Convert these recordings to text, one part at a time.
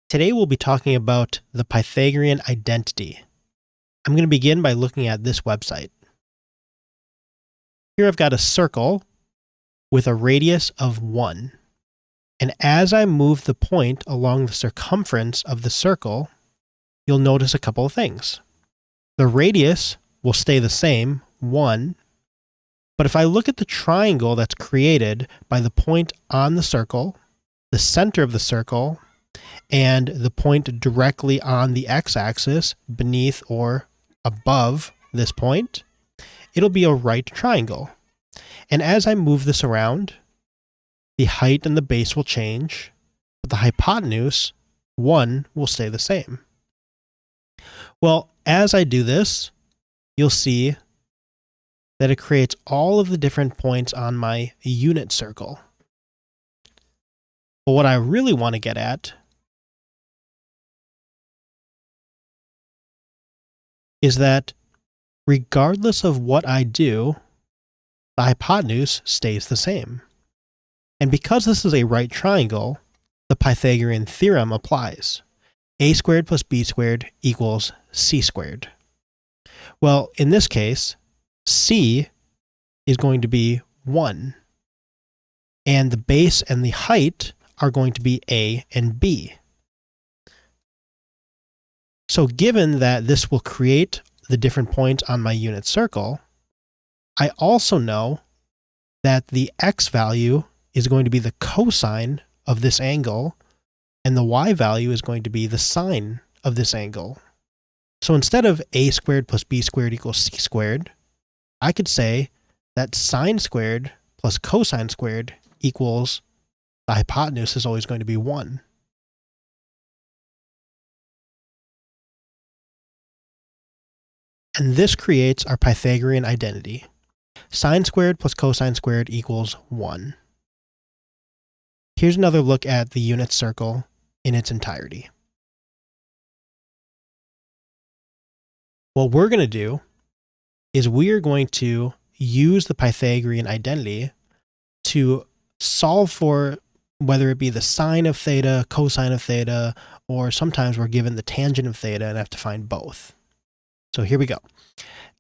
Today we'll be talking about the Pythagorean identity. I'm going to begin by looking at this website. Here I've got a circle with a radius of 1. And as I move the point along the circumference of the circle, you'll notice a couple of things. The radius will stay the same, 1, but if I look at the triangle that's created by the point on the circle, the center of the circle, and the point directly on the x-axis beneath or above this point, it'll be a right triangle. And as I move this around, the height and the base will change, but the hypotenuse, 1, will stay the same. Well, as I do this, you'll see that it creates all of the different points on my unit circle. But what I really want to get at is that regardless of what I do, the hypotenuse stays the same. And because this is a right triangle, the Pythagorean theorem applies. A squared plus b squared equals c squared. Well, in this case, c is going to be 1. And the base and the height are going to be a and b. So given that this will create the different points on my unit circle, I also know that the x value is going to be the cosine of this angle, and the y value is going to be the sine of this angle. So instead of a squared plus b squared equals c squared, I could say that sine squared plus cosine squared equals the hypotenuse is always going to be 1. And this creates our Pythagorean identity. Sine squared plus cosine squared equals 1. Here's another look at the unit circle in its entirety. What we're going to do is we are going to use the Pythagorean identity to solve for whether it be the sine of theta, cosine of theta, or sometimes we're given the tangent of theta and have to find both. So here we go.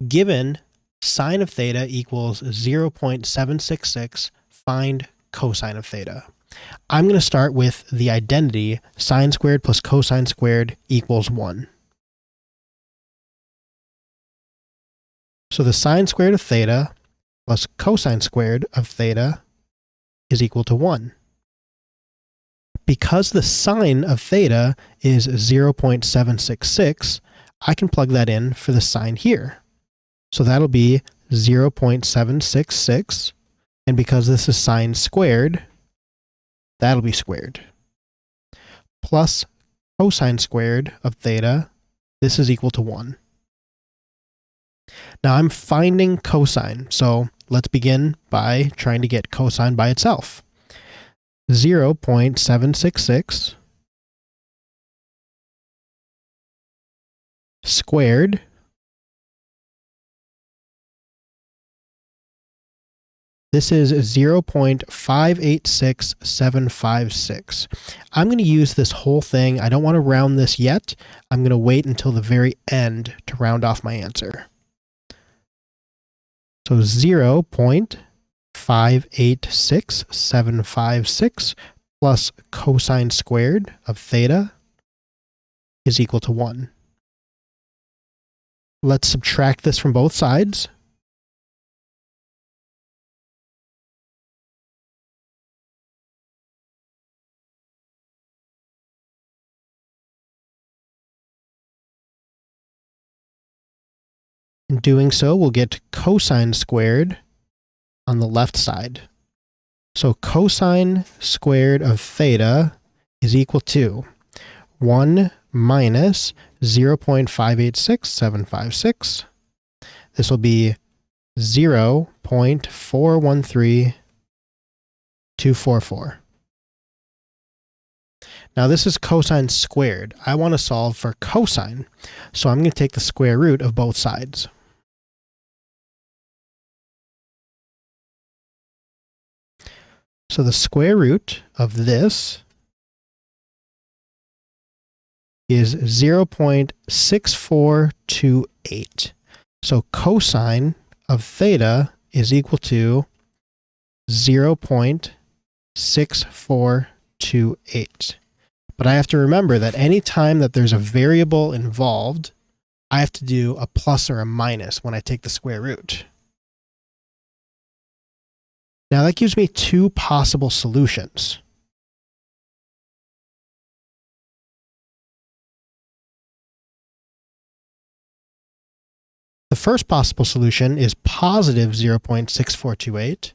Given sine of theta equals 0.766, find cosine of theta. I'm going to start with the identity sine squared plus cosine squared equals 1. So the sine squared of theta plus cosine squared of theta is equal to 1. Because the sine of theta is 0.766, I can plug that in for the sine here. So that'll be 0.766, and because this is sine squared, that'll be squared. Plus cosine squared of theta, this is equal to 1. Now I'm finding cosine, so let's begin by trying to get cosine by itself. 0.766 squared this is 0.586756. I'm going to use this whole thing. I don't want to round this yet. I'm going to wait until the very end to round off my answer. So 0.586756 plus cosine squared of theta is equal to 1. Let's subtract this from both sides. In doing so, we'll get cosine squared on the left side. So cosine squared of theta is equal to 1 minus 0.586756. This will be 0.413244. Now this is cosine squared. I want to solve for cosine, so I'm going to take the square root of both sides. So the square root of this is 0.6428. So cosine of theta is equal to 0.6428. But I have to remember that any time that there's a variable involved, I have to do a plus or a minus when I take the square root. Now that gives me two possible solutions. The first possible solution is positive 0.6428.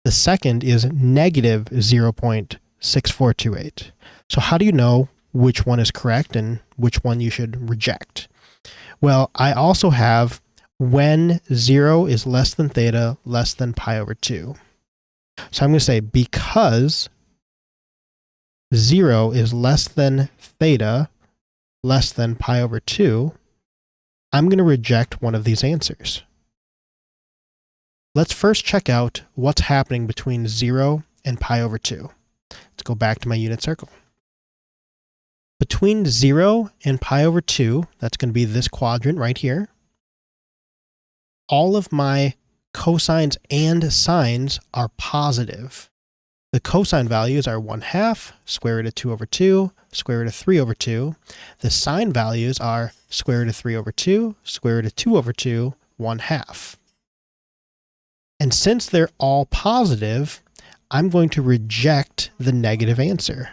The second is negative 0.6428. So how do you know which one is correct and which one you should reject? Well, I also have when 0 is less than theta, less than pi over 2. So I'm going to say because 0 is less than theta, less than pi over 2, I'm going to reject one of these answers. Let's first check out what's happening between 0 and pi over 2. Let's go back to my unit circle. Between 0 and pi over 2, that's going to be this quadrant right here, all of my cosines and sines are positive. The cosine values are 1/2, square root of 2 over 2, square root of 3 over 2. The sine values are square root of 3 over 2, square root of 2 over 2, 1/2. And since they're all positive, I'm going to reject the negative answer.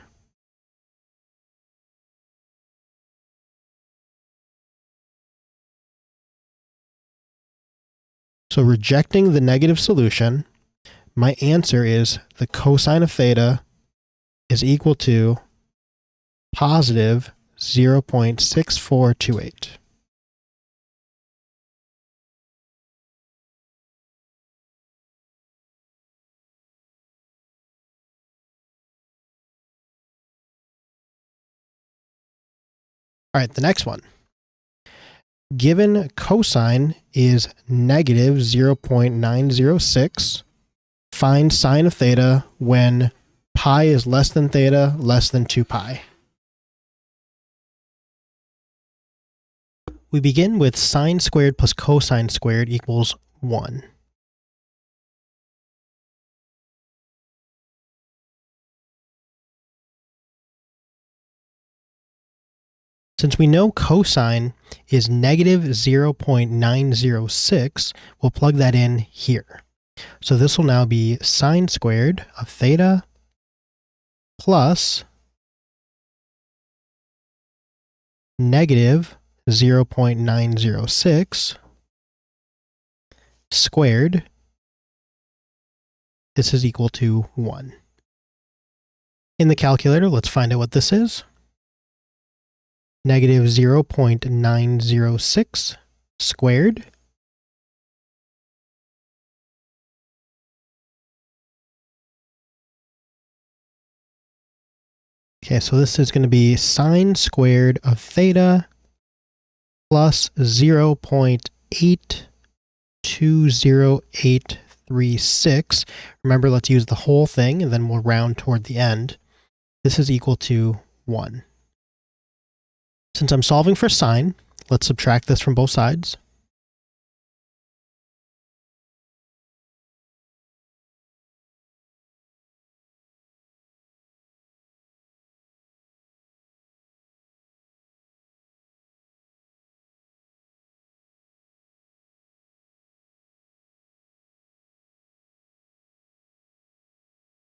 So rejecting the negative solution, my answer is the cosine of theta is equal to positive 0.6428. All right, the next one. Given cosine is negative 0.906, find sine of theta when pi is less than theta, less than 2 pi. We begin with sine squared plus cosine squared equals 1. Since we know cosine is negative 0.906, we'll plug that in here. So this will now be sine squared of theta plus negative 0.906 squared. This is equal to 1. In the calculator, let's find out what this is. Negative 0.906 squared Okay, so this is going to be sine squared of theta plus 0.820836. Remember, let's use the whole thing, and then we'll round toward the end. This is equal to 1. Since I'm solving for sine, let's subtract this from both sides.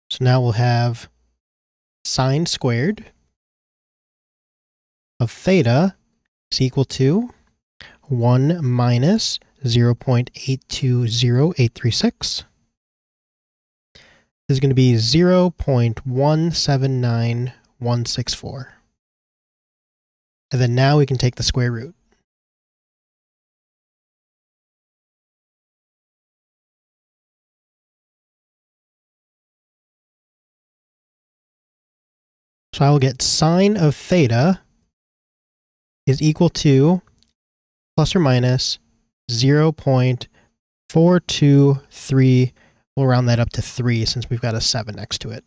So now we'll have sine squared of theta is equal to 1 minus 0.820836. This is going to be 0.179164. And then now we can take the square root. So I will get sine of theta is equal to plus or minus 0.423. We'll round that up to 3 since we've got a 7 next to it.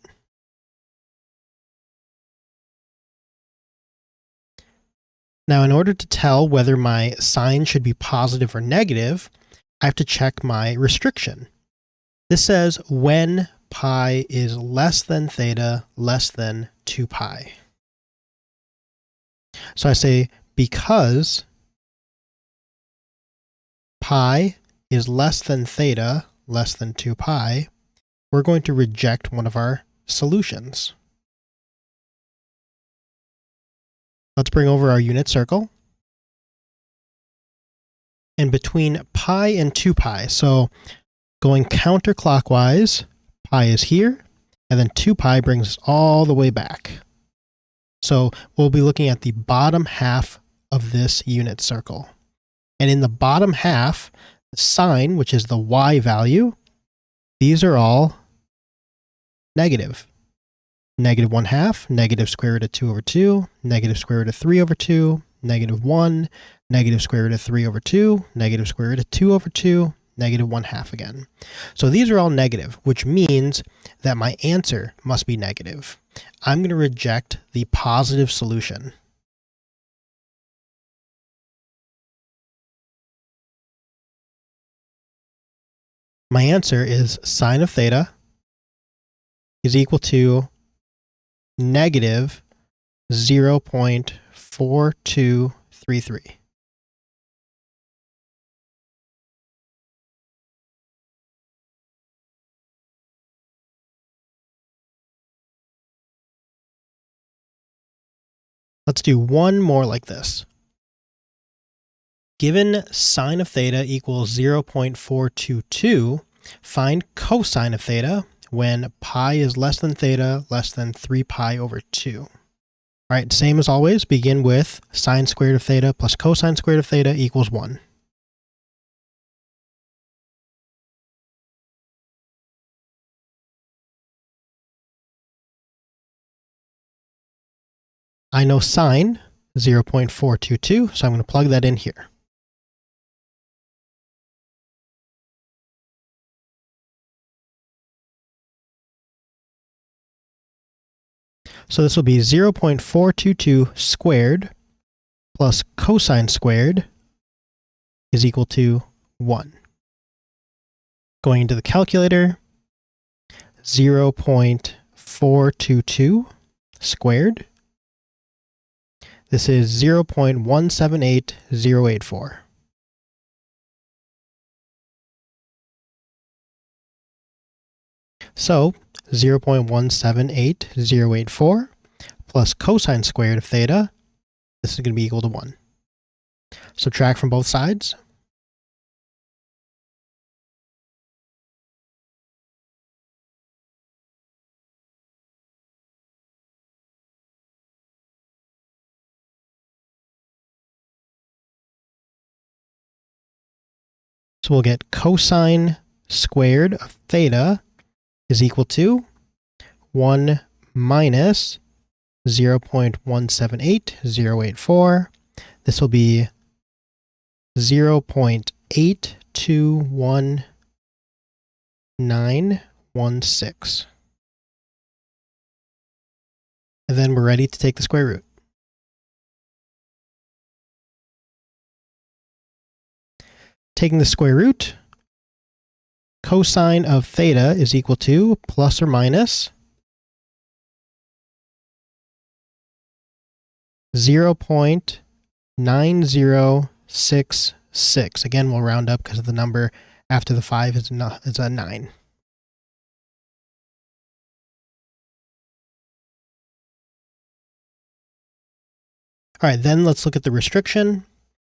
Now, in order to tell whether my sign should be positive or negative, I have to check my restriction. This says when pi is less than theta less than 2 pi. So I say because pi is less than theta less than 2 pi, we're going to reject one of our solutions. Let's bring over our unit circle. And between pi and 2 pi, so going counterclockwise, pi is here, and then 2 pi brings us all the way back. So we'll be looking at the bottom half of this unit circle. And in the bottom half, the sine, which is the y value, these are all negative. Negative 1/2, negative square root of 2 over 2, negative square root of 3 over 2, negative 1, negative square root of 3 over 2, negative square root of 2 over 2, negative 1/2 again. So these are all negative, which means that my answer must be negative. I'm going to reject the positive solution. My answer is sine of theta is equal to negative 0.4233. Let's do one more like this. Given sine of theta equals 0.422, find cosine of theta when pi is less than theta less than 3 pi over 2. All right, same as always, begin with sine squared of theta plus cosine squared of theta equals 1. I know sine, 0.422, so I'm going to plug that in here. So this will be 0.422 squared plus cosine squared is equal to 1. Going into the calculator, 0.422 squared. This is 0.178084. So 0.178084 plus cosine squared of theta, this is going to be equal to 1. Subtract from both sides. So we'll get cosine squared of theta is equal to 1 minus 0.178084. This will be 0.821916. And then we're ready to take the square root. Taking the square root, cosine of theta is equal to plus or minus 0.9066. Again, we'll round up because the number after the 5 is a 9. All right, then let's look at the restriction.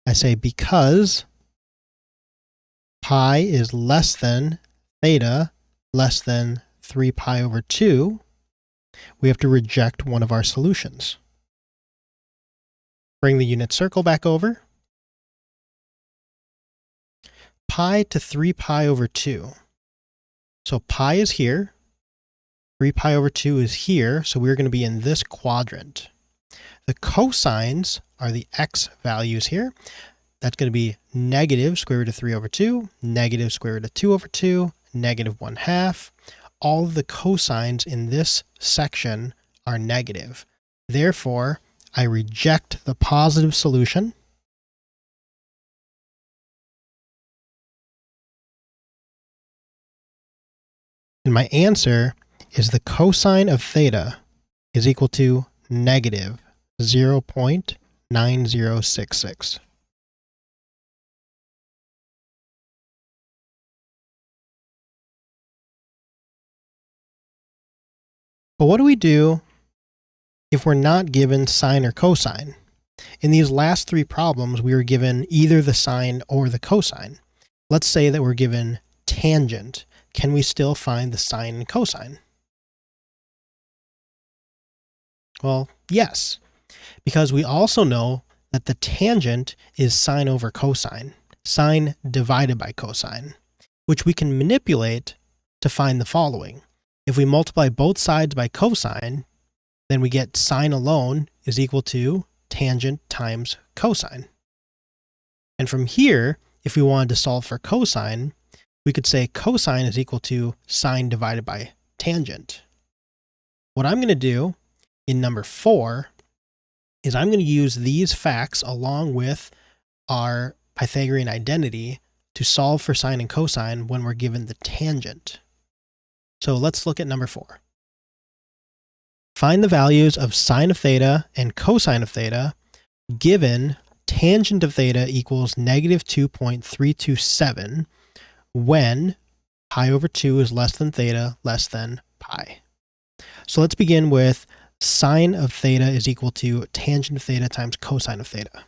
I say because pi is less than theta less than 3 pi over 2, we have to reject one of our solutions. Bring the unit circle back over. Pi to 3 pi over 2. So pi is here. 3 pi over 2 is here, so we're going to be in this quadrant. The cosines are the x values here. That's going to be negative square root of 3 over 2, negative square root of 2 over 2, negative 1/2. All of the cosines in this section are negative. Therefore, I reject the positive solution. And my answer is the cosine of theta is equal to negative 0.9066. But what do we do if we're not given sine or cosine? In these last three problems, we were given either the sine or the cosine. Let's say that we're given tangent. Can we still find the sine and cosine? Well, yes, because we also know that the tangent is sine over cosine, sine divided by cosine, which we can manipulate to find the following. If we multiply both sides by cosine, then we get sine alone is equal to tangent times cosine. And from here, if we wanted to solve for cosine, we could say cosine is equal to sine divided by tangent. What I'm going to do in number 4 is I'm going to use these facts along with our Pythagorean identity to solve for sine and cosine when we're given the tangent. So let's look at number 4. Find the values of sine of theta and cosine of theta given tangent of theta equals negative 2.327 when pi over 2 is less than theta less than pi. So let's begin with sine of theta is equal to tangent of theta times cosine of theta.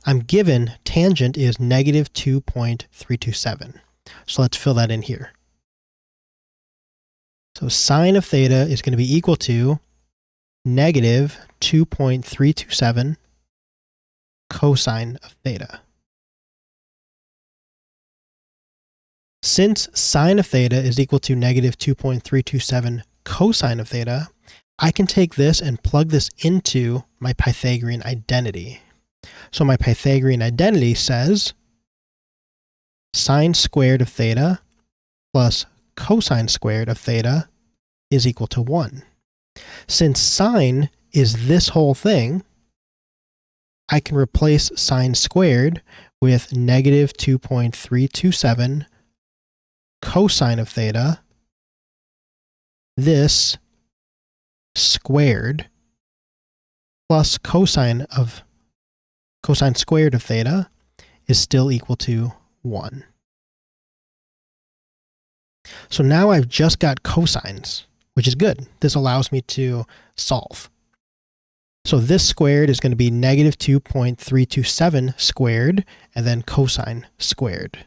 I'm given tangent is negative 2.327. So let's fill that in here. So sine of theta is going to be equal to negative 2.327 cosine of theta. Since sine of theta is equal to negative 2.327 cosine of theta, I can take this and plug this into my Pythagorean identity. So my Pythagorean identity says sine squared of theta plus cosine squared of theta is equal to 1. Since sine is this whole thing, I can replace sine squared with negative 2.327 cosine of theta, this squared plus cosine squared of theta is still equal to 1. So now I've just got cosines, which is good. This allows me to solve. So this squared is going to be negative 2.327 squared, and then cosine squared.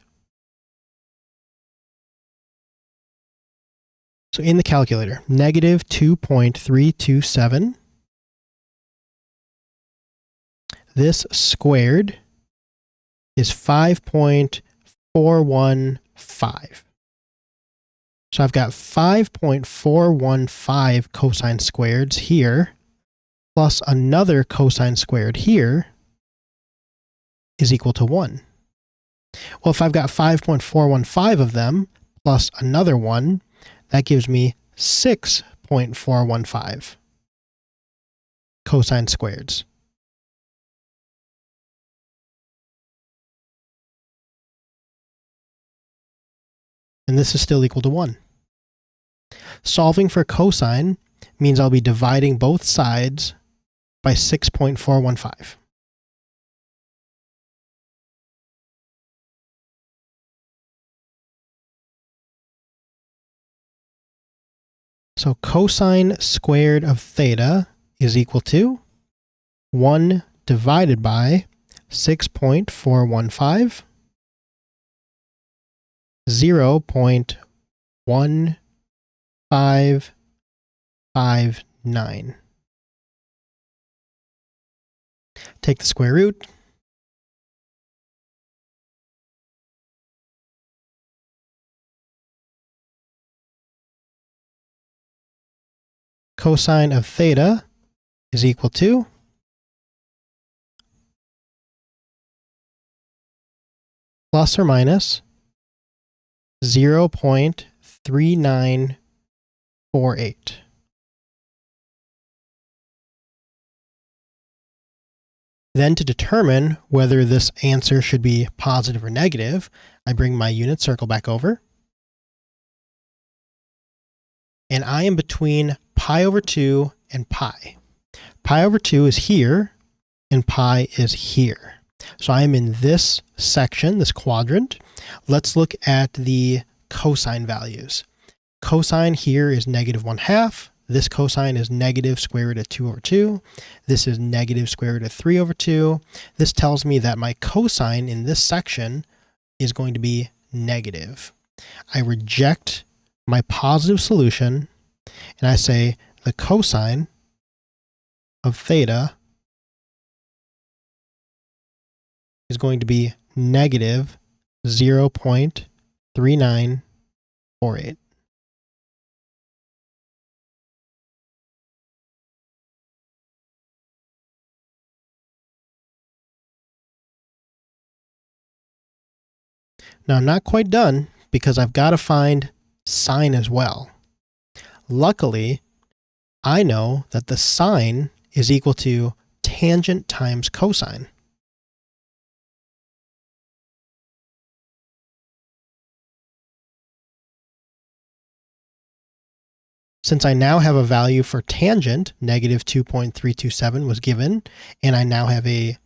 So in the calculator, negative 2.327. This squared is 5.415. So I've got 5.415 cosine squareds here, plus another cosine squared here is equal to 1. Well, if I've got 5.415 of them, plus another one, that gives me 6.415 cosine squareds. And this is still equal to 1. Solving for cosine means I'll be dividing both sides by 6.415. So cosine squared of theta is equal to 1 divided by 6.415, 0.1559. Take the square root. Cosine of theta is equal to plus or minus 0.3948. Then to determine whether this answer should be positive or negative, I bring my unit circle back over. And I am between pi over 2 and pi. Pi over 2 is here, and pi is here. So I am in this section, this quadrant. Let's look at the cosine values. Cosine here is negative 1/2. This cosine is negative square root of 2 over 2. This is negative square root of 3 over 2. This tells me that my cosine in this section is going to be negative. I reject my positive solution, and I say the cosine of theta is going to be negative 0.3948. Now I'm not quite done because I've got to find sine as well. Luckily, I know that the sine is equal to tangent times cosine. Since I now have a value for tangent, negative 2.327 was given, and I now have a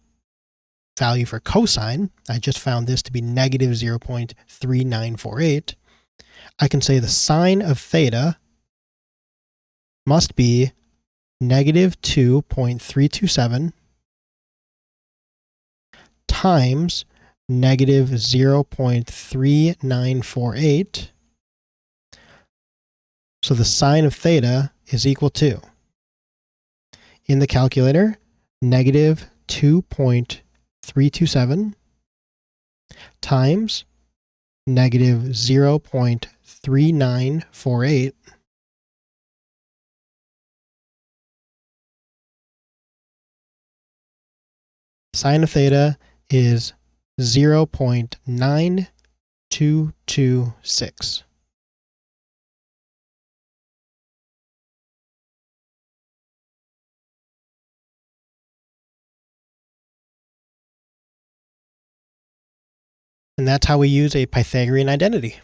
value for cosine, I just found this to be negative 0.3948, I can say the sine of theta must be negative 2.327 times negative 0.3948. So the sine of theta is equal to, in the calculator, negative 2.327 times negative 0.3948 sine of theta is 0.9226. And that's how we use a Pythagorean identity.